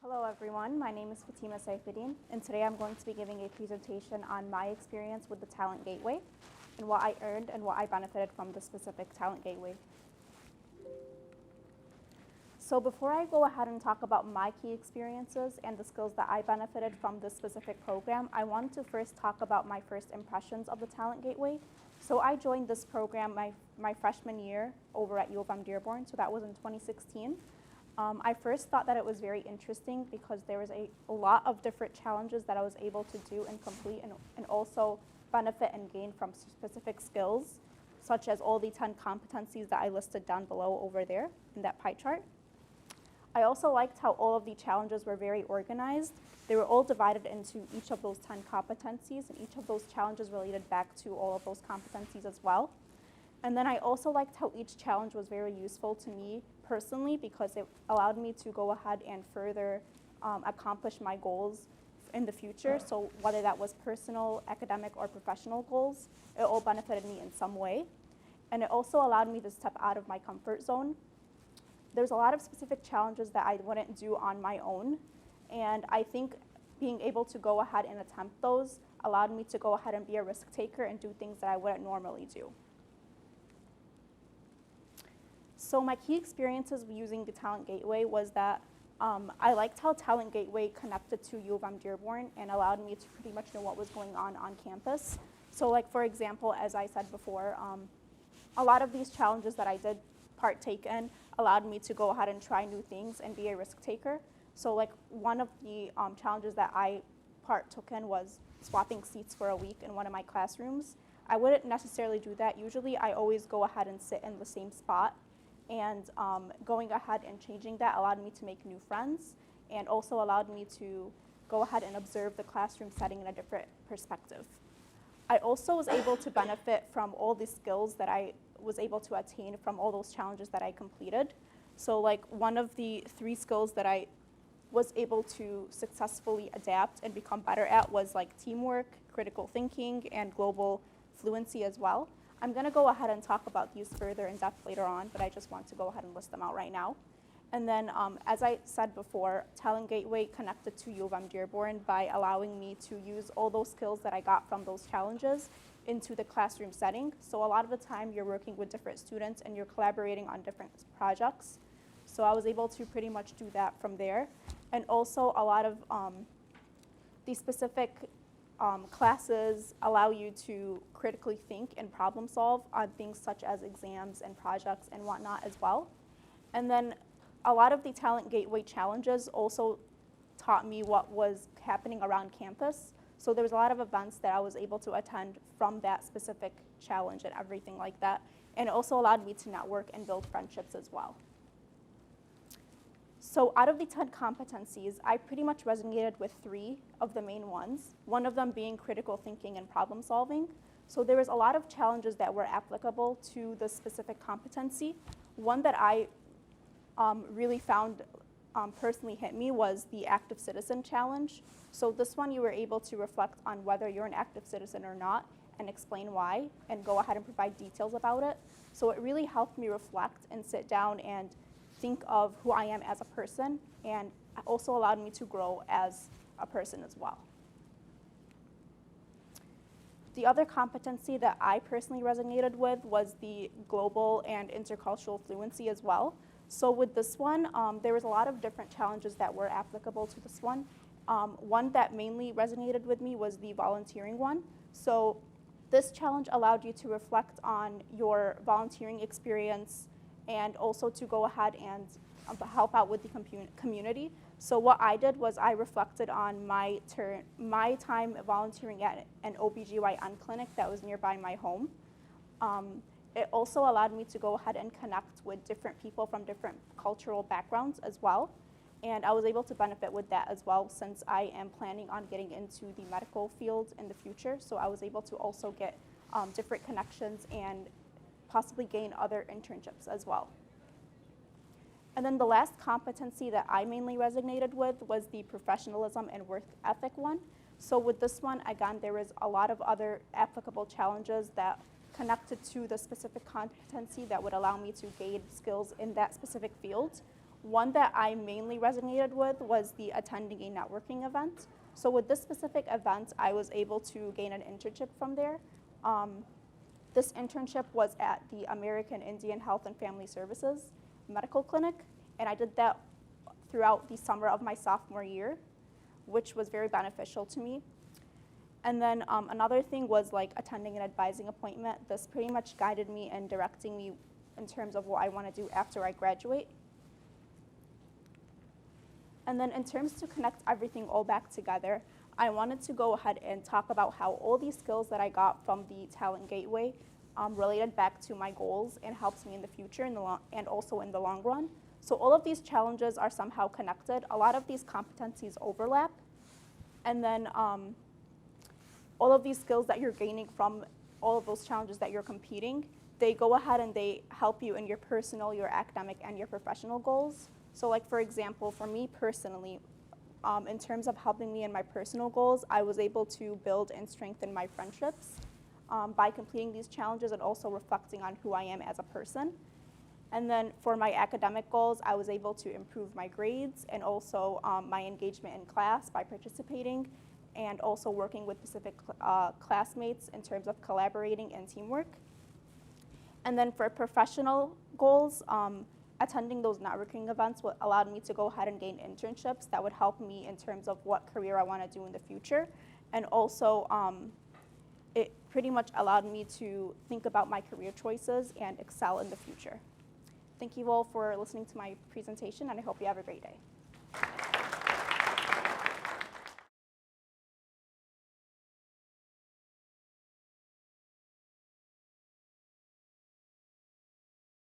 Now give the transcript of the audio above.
Hello everyone, my name is Fatima Seifeddine, and today I'm going to be giving a presentation on my experience with the Talent Gateway and what I earned and what I benefited from the specific Talent Gateway. So before I go ahead and talk about my key experiences and the skills that I benefited from this specific program, I wanted to first talk about my first impressions of the Talent Gateway. So I joined this program my freshman year over at UM-Dearborn, so that was in 2016. I first thought that it was very interesting because there was a lot of different challenges that I was able to do and complete and also benefit and gain from specific skills, such as all the 10 competencies that I listed down below over there in that pie chart. I also liked how all of the challenges were very organized. They were all divided into each of those 10 competencies, and each of those challenges related back to all of those competencies as well. And then I also liked how each challenge was very useful to me personally because it allowed me to go ahead and further accomplish my goals in the future. So whether that was personal, academic, or professional goals, it all benefited me in some way. And it also allowed me to step out of my comfort zone. There's a lot of specific challenges that I wouldn't do on my own. And I think being able to go ahead and attempt those allowed me to go ahead and be a risk taker and do things that I wouldn't normally do. So my key experiences using the Talent Gateway was that I liked how Talent Gateway connected to UM-Dearborn and allowed me to pretty much know what was going on campus. So like, for example, as I said before, a lot of these challenges that I did partake in allowed me to go ahead and try new things and be a risk taker. So like one of the challenges that I partook in was swapping seats for a week in one of my classrooms. I wouldn't necessarily do that. Usually I always go ahead and sit in the same spot. And going ahead and changing that allowed me to make new friends and also allowed me to go ahead and observe the classroom setting in a different perspective. I also was able to benefit from all the skills that I was able to attain from all those challenges that I completed. So like one of the 3 skills that I was able to successfully adapt and become better at was like teamwork, critical thinking, and global fluency as well. I'm going to go ahead and talk about these further in depth later on, but I just want to go ahead and list them out right now. And then, as I said before, Talent Gateway connected to UM-Dearborn by allowing me to use all those skills that I got from those challenges into the classroom setting. So a lot of the time, you're working with different students and you're collaborating on different projects. So I was able to pretty much do that from there. And also, a lot of the specific classes allow you to critically think and problem solve on things such as exams and projects and whatnot as well. And then a lot of the Talent Gateway challenges also taught me what was happening around campus. So there was a lot of events that I was able to attend from that specific challenge and everything like that. And it also allowed me to network and build friendships as well. So out of the 10 competencies, I pretty much resonated with 3 of the main ones, one of them being critical thinking and problem solving. So there was a lot of challenges that were applicable to the specific competency. One that I really found personally hit me was the active citizen challenge. So this one you were able to reflect on whether you're an active citizen or not and explain why and go ahead and provide details about it. So it really helped me reflect and sit down and think of who I am as a person, and also allowed me to grow as a person as well. The other competency that I personally resonated with was the global and intercultural fluency as well. So with this one, there was a lot of different challenges that were applicable to this one. One that mainly resonated with me was the volunteering one. So this challenge allowed you to reflect on your volunteering experience and also to go ahead and help out with the community. So what I did was I reflected on my time volunteering at an OBGYN clinic that was nearby my home. It also allowed me to go ahead and connect with different people from different cultural backgrounds as well. And I was able to benefit with that as well since I am planning on getting into the medical field in the future. So I was able to also get different connections and possibly gain other internships as well. And then the last competency that I mainly resonated with was the professionalism and work ethic one. So with this one, again, there was a lot of other applicable challenges that connected to the specific competency that would allow me to gain skills in that specific field. One that I mainly resonated with was the attending a networking event. So with this specific event, I was able to gain an internship from there. This internship was at the American Indian Health and Family Services Medical Clinic, and I did that throughout the summer of my sophomore year, which was very beneficial to me. And then another thing was like attending an advising appointment. This pretty much guided me and directing me in terms of what I want to do after I graduate. And then in terms to connect everything all back together, I wanted to go ahead and talk about how all these skills that I got from the Talent Gateway related back to my goals and helps me in the future and also in the long run. So all of these challenges are somehow connected. A lot of these competencies overlap. And then all of these skills that you're gaining from all of those challenges that you're competing, they go ahead and they help you in your personal, your academic, and your professional goals. So like for example, for me personally, in terms of helping me in my personal goals, I was able to build and strengthen my friendships by completing these challenges and also reflecting on who I am as a person. And then for my academic goals, I was able to improve my grades and also my engagement in class by participating and also working with specific classmates in terms of collaborating and teamwork. And then for professional goals, attending those networking events allowed me to go ahead and gain internships that would help me in terms of what career I want to do in the future. And also, it pretty much allowed me to think about my career choices and excel in the future. Thank you all for listening to my presentation, and I hope you have a great day.